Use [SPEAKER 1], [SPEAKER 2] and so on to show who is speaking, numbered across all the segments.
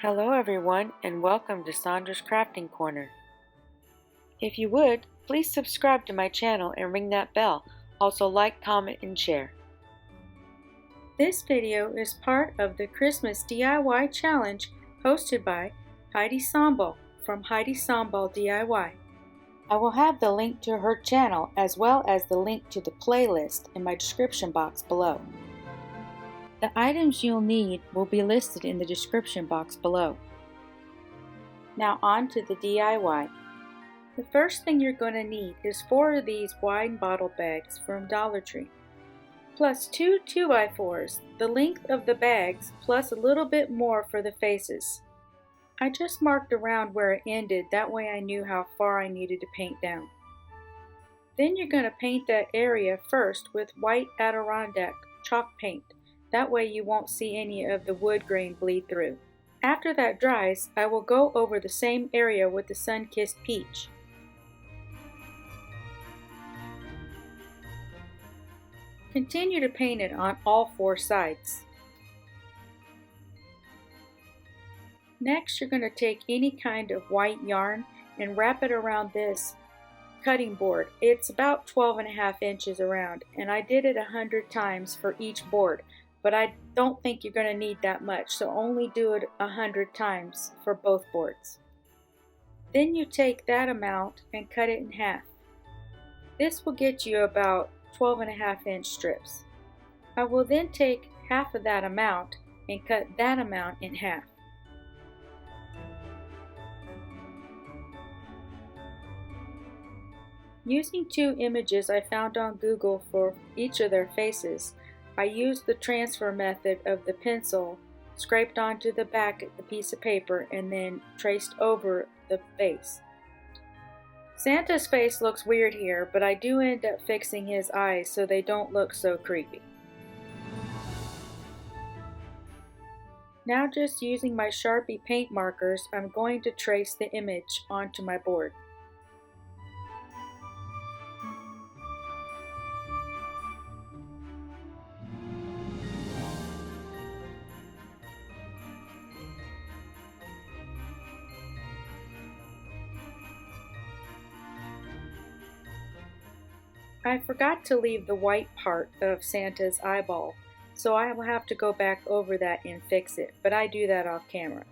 [SPEAKER 1] Hello everyone and welcome to Sandra's Crafting Corner. If you would, please subscribe to my channel and ring that bell. Also like, comment, and share. This video is part of the Christmas DIY challenge hosted by Heidi Sonboul from Heidi Sonboul DIY. I will have the link to her channel as well as the link to the playlist in my description box below. The items you'll need will be listed in the description box below. Now on to the DIY. The first thing you're going to need is 4 of these wine bottle bags from Dollar Tree, plus 2 2x4s, the length of the bags, plus a little bit more for the faces. I just marked around where it ended, that way I knew how far I needed to paint down. Then you're going to paint that area first with white Adirondack chalk paint. That way you won't see any of the wood grain bleed through. After that dries, I will go over the same area with the sun-kissed peach. Continue to paint it on all 4 sides. Next, you're going to take any kind of white yarn and wrap it around this cutting board. It's about 12.5 inches around, and I did it 100 times for each board. But I don't think you're going to need that much, so only do it 100 times for both boards. Then you take that amount and cut it in half. This will get you about 12.5-inch strips. I will then take half of that amount and cut that amount in half. Using 2 images I found on Google for each of their faces, I used the transfer method of the pencil, scraped onto the back of the piece of paper, and then traced over the face. Santa's face looks weird here, but I do end up fixing his eyes so they don't look so creepy. Now just using my Sharpie paint markers, I'm going to trace the image onto my board. I forgot to leave the white part of Santa's eyeball, so I will have to go back over that and fix it, but I do that off camera.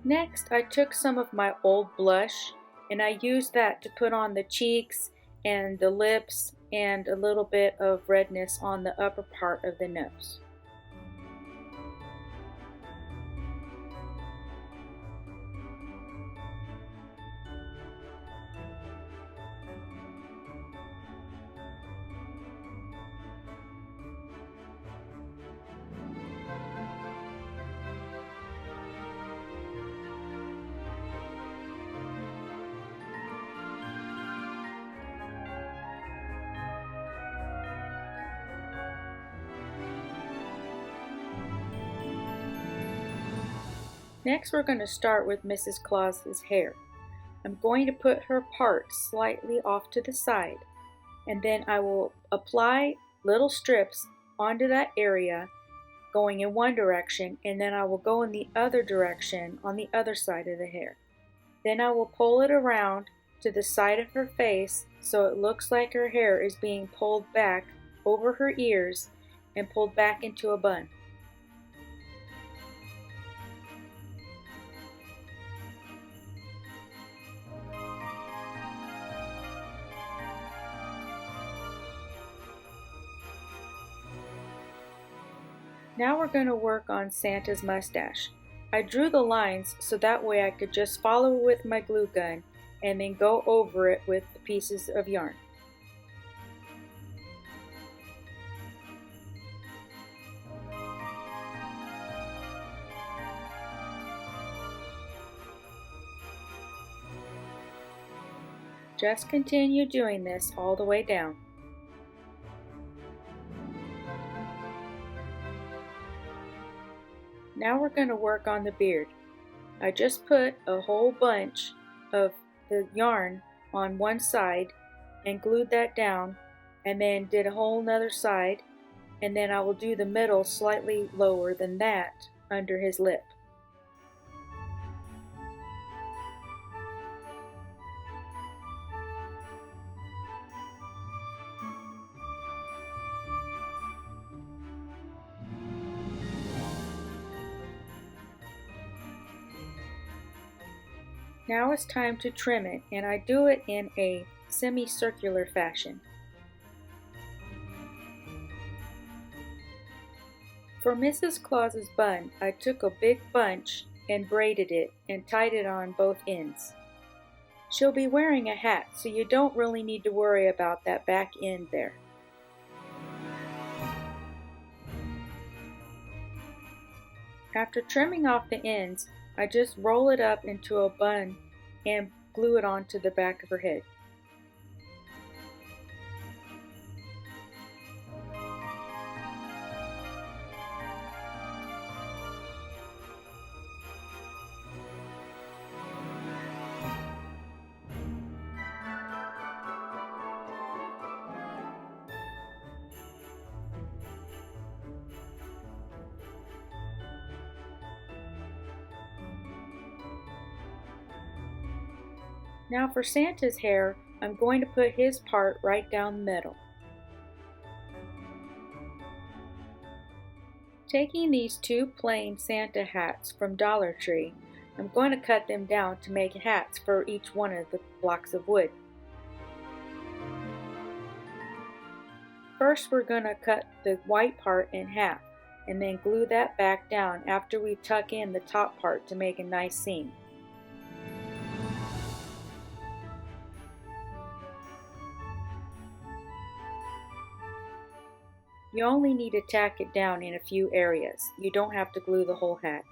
[SPEAKER 1] Next, I took some of my old blush and I used that to put on the cheeks and the lips and a little bit of redness on the upper part of the nose. Next we're going to start with Mrs. Claus's hair. I'm going to put her part slightly off to the side, and then I will apply little strips onto that area going in one direction, and then I will go in the other direction on the other side of the hair. Then I will pull it around to the side of her face so it looks like her hair is being pulled back over her ears and pulled back into a bun. Now we're going to work on Santa's mustache. I drew the lines so that way I could just follow it with my glue gun and then go over it with the pieces of yarn. Just continue doing this all the way down. Now we're going to work on the beard. I just put a whole bunch of the yarn on one side and glued that down, and then did a whole nother side, and then I will do the middle slightly lower than that under his lip. Now it's time to trim it, and I do it in a semicircular fashion. For Mrs. Claus's bun, I took a big bunch and braided it and tied it on both ends. She'll be wearing a hat, so you don't really need to worry about that back end there. After trimming off the ends, I just roll it up into a bun and glue it onto the back of her head. Now for Santa's hair, I'm going to put his part right down the middle. Taking these two plain Santa hats from Dollar Tree, I'm going to cut them down to make hats for each one of the blocks of wood. First we're going to cut the white part in half and then glue that back down after we tuck in the top part to make a nice seam. You only need to tack it down in a few areas. You don't have to glue the whole hat.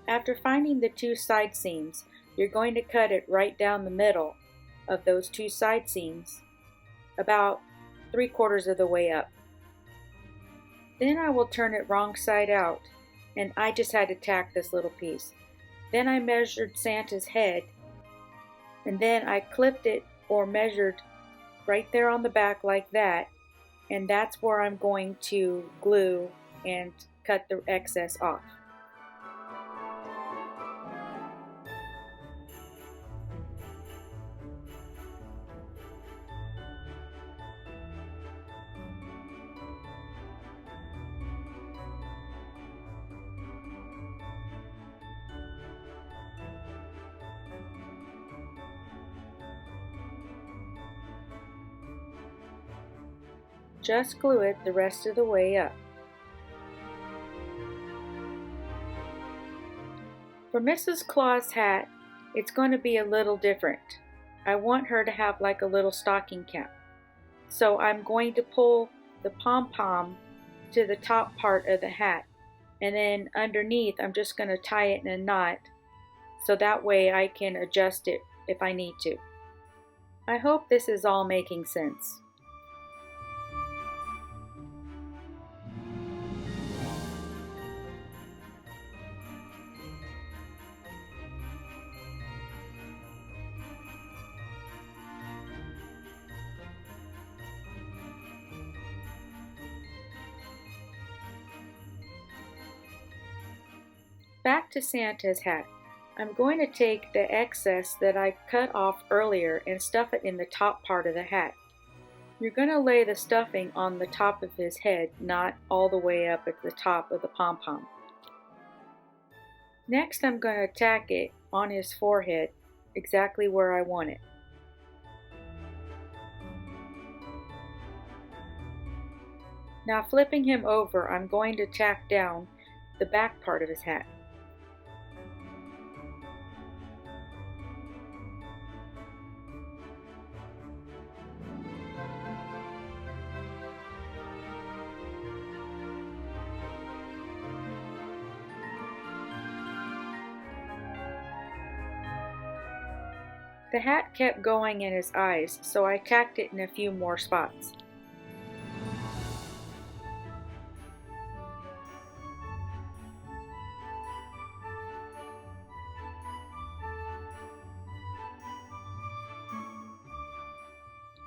[SPEAKER 1] After finding the two side seams, you're going to cut it right down the middle of those two side seams, about 3/4 of the way up. Then I will turn it wrong side out, and I just had to tack this little piece. Then I measured Santa's head, and then I clipped it or measured right there on the back like that, and that's where I'm going to glue and cut the excess off. Just glue it the rest of the way up. For Mrs. Claus' hat, it's going to be a little different. I want her to have like a little stocking cap. So I'm going to pull the pom-pom to the top part of the hat, and then underneath I'm just going to tie it in a knot so that way I can adjust it if I need to. I hope this is all making sense. back to Santa's hat. I'm going to take the excess that I cut off earlier and stuff it in the top part of the hat. You're going to lay the stuffing on the top of his head, not all the way up at the top of the pom-pom. Next, I'm going to tack it on his forehead exactly where I want it. Now flipping him over, I'm going to tack down the back part of his hat. The hat kept going in his eyes, so I tacked it in a few more spots.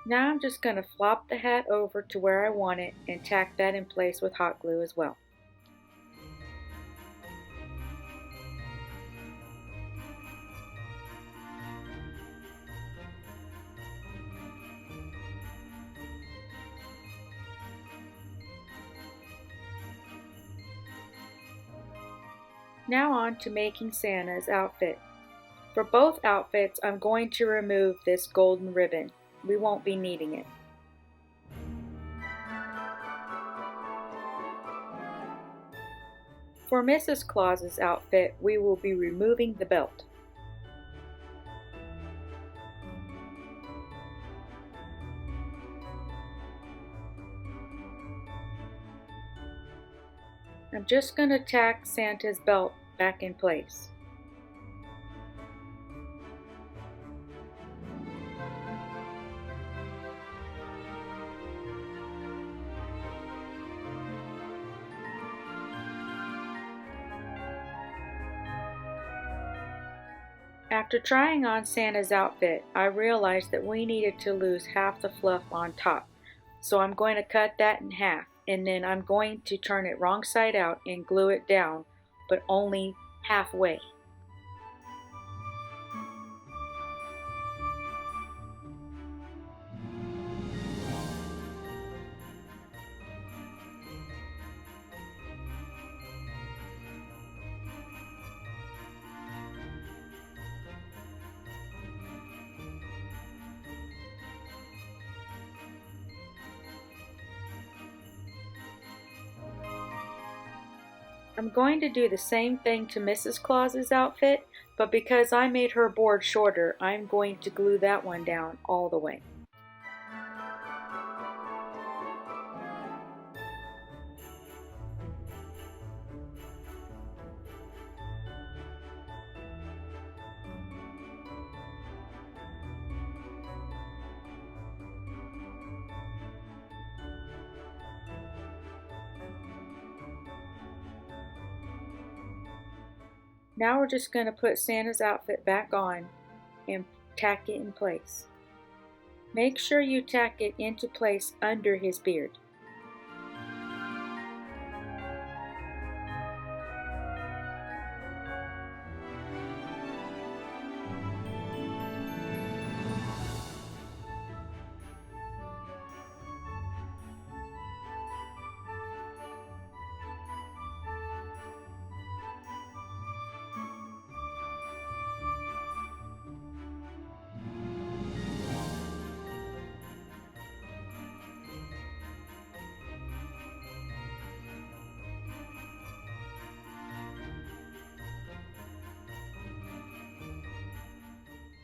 [SPEAKER 1] Now I'm just going to flop the hat over to where I want it and tack that in place with hot glue as well. Now on to making Santa's outfit. For both outfits, I'm going to remove this golden ribbon. We won't be needing it. For Mrs. Claus's outfit, we will be removing the belt. I'm just going to tack Santa's belt back in place. After trying on Santa's outfit, I realized that we needed to lose half the fluff on top. So I'm going to cut that in half, and then I'm going to turn it wrong side out and glue it down, but only halfway. I'm going to do the same thing to Mrs. Claus's outfit, but because I made her board shorter, I'm going to glue that one down all the way. Now we're just going to put Santa's outfit back on and tack it in place. Make sure you tack it into place under his beard.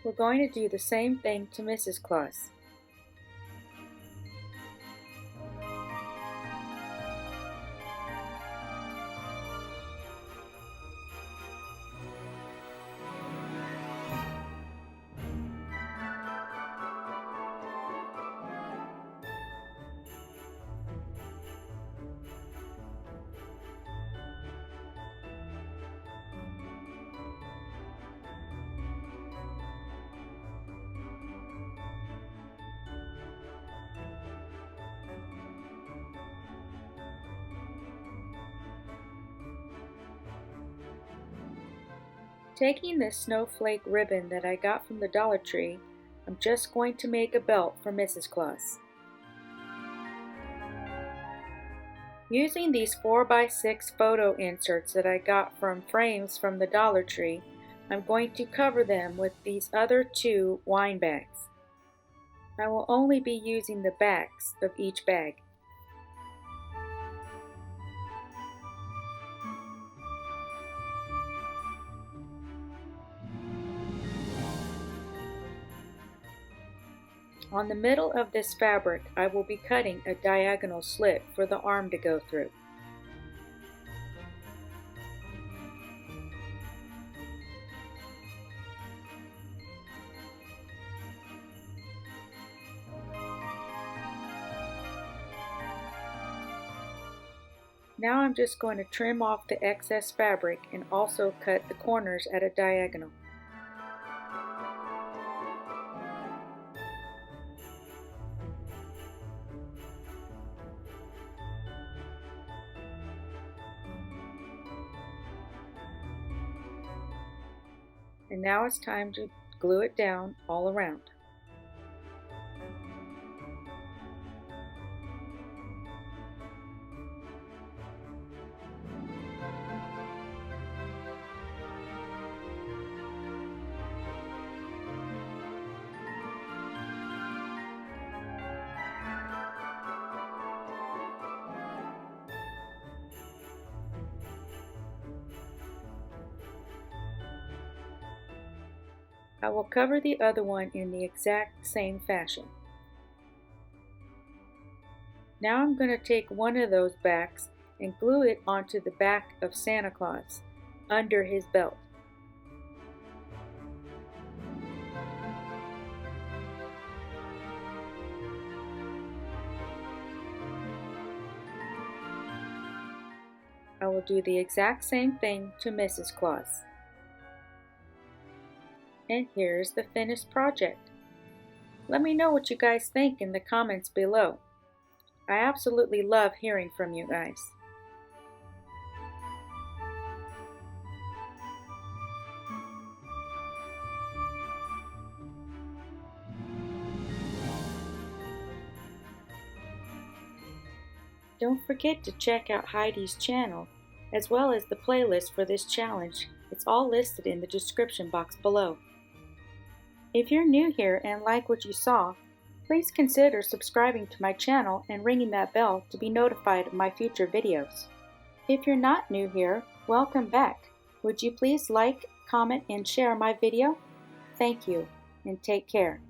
[SPEAKER 1] We're going to do the same thing to Mrs. Claus. Taking this snowflake ribbon that I got from the Dollar Tree, I'm just going to make a belt for Mrs. Klaus. Using these 4x6 photo inserts that I got from frames from the Dollar Tree, I'm going to cover them with these other two wine bags. I will only be using the backs of each bag. On the middle of this fabric, I will be cutting a diagonal slit for the arm to go through. Now I'm just going to trim off the excess fabric and also cut the corners at a diagonal. And now it's time to glue it down all around. I will cover the other one in the exact same fashion. Now I'm going to take one of those backs and glue it onto the back of Santa Claus, under his belt. I will do the exact same thing to Mrs. Claus. And here's the finished project. Let me know what you guys think in the comments below. I absolutely love hearing from you guys. Don't forget to check out Heidi's channel, as well as the playlist for this challenge. It's all listed in the description box below. If you're new here and like what you saw, please consider subscribing to my channel and ringing that bell to be notified of my future videos. If you're not new here, welcome back. Would you please like, comment, and share my video? Thank you, and take care.